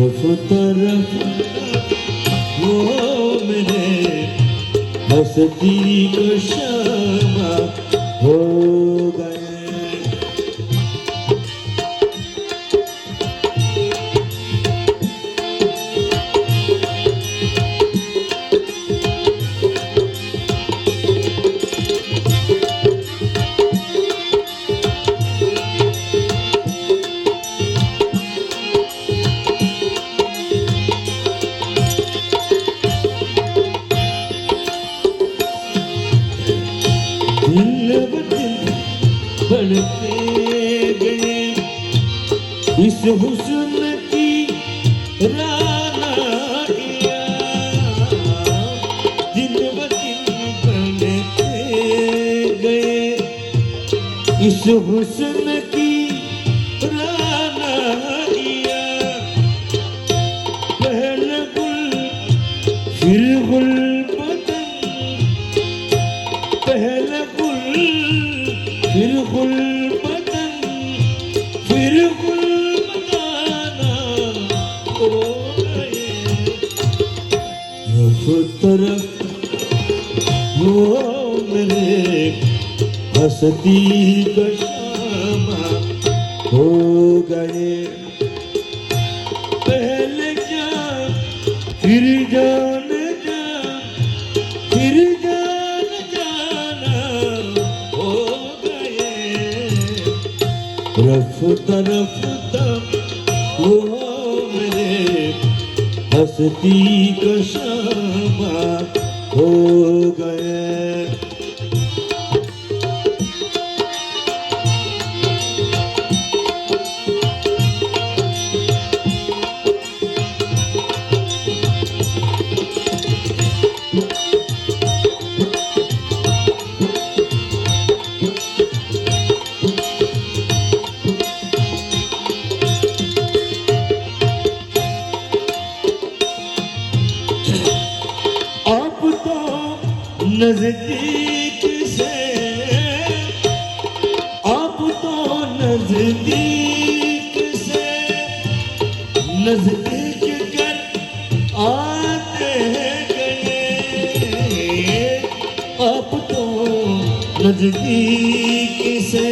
रफ्ता वो मेरे हंसती को शमा हो गए। बढ़ते गए इस हुस्न की रानाइयाँ, दिन ब दिन बढ़ते गए इस हुस्न की रानाइयाँ। पहले गुल फिर गुल बदन, पहले गुल फिर गुल बदन फिर गुल बदाना हो गए। तरफ वो मेरे हंसती का शामा हो गए। पहले जान फिर जान जान फिर जान जाना हो गए। रफ्ता रफ्ता वो मेरे हंसती का शामा हो गए। नजदीक से आप तो नजदीक से नजदीक कर आते गए। आप तो नजदीक से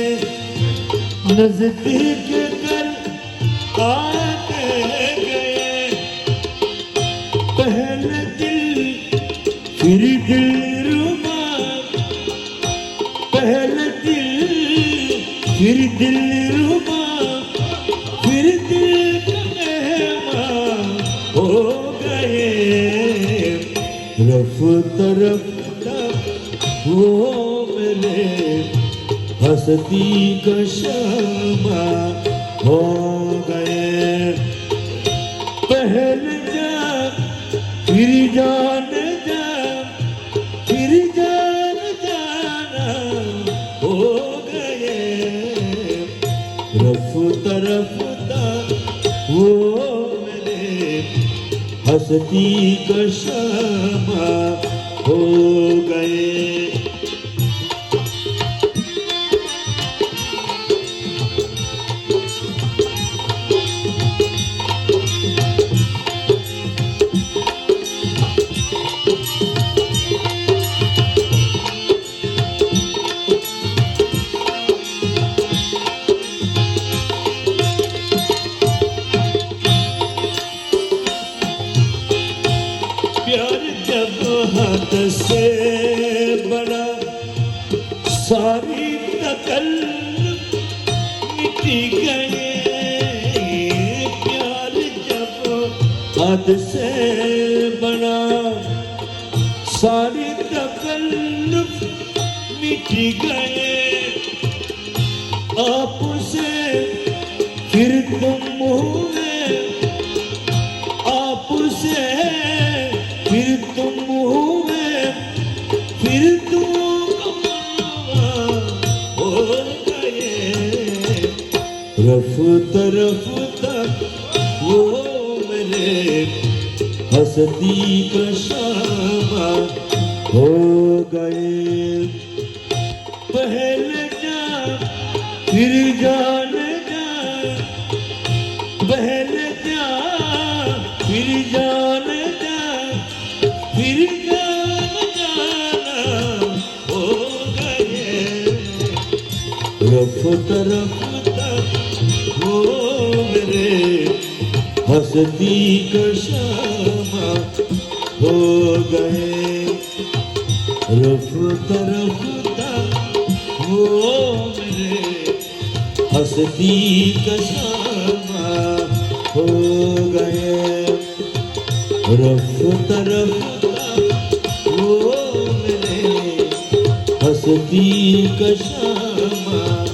नजदीक कर आते गए। पहले दिल फिर दिल पहले दिल फिर दिल रुबा फिर दिल का मेहमान हो गए। रफ्ता रफ्ता वो मेरे हंसती का शमा हो गए। पहले जान फिर जान जान फिर जान जाना हो गए। रफ्ता रफ्ता वो मेरे हंसती का शमा हो गए। प्यार जब हद से बड़ा सारी तकल्लुफ मिट गए। प्यार जब हद से बड़ा सारी तकल्लुफ मिट गए। आपसे फिर तुम हुए आपसे फिर तुम हुए फिर तुम हो गए। रफ्ता रफ्ता वो मेरे हंसती का शमा हो गए। पहले जान फिर जान जान पहले जान रफ्ता रफ्ता वो मेरे हंसती कशामा हो गए। रफ्ता रफ्ता वो मेरे हंसती कशामा हो गए। रफ्ता रफ्ता वो मेरे हंसती कशामा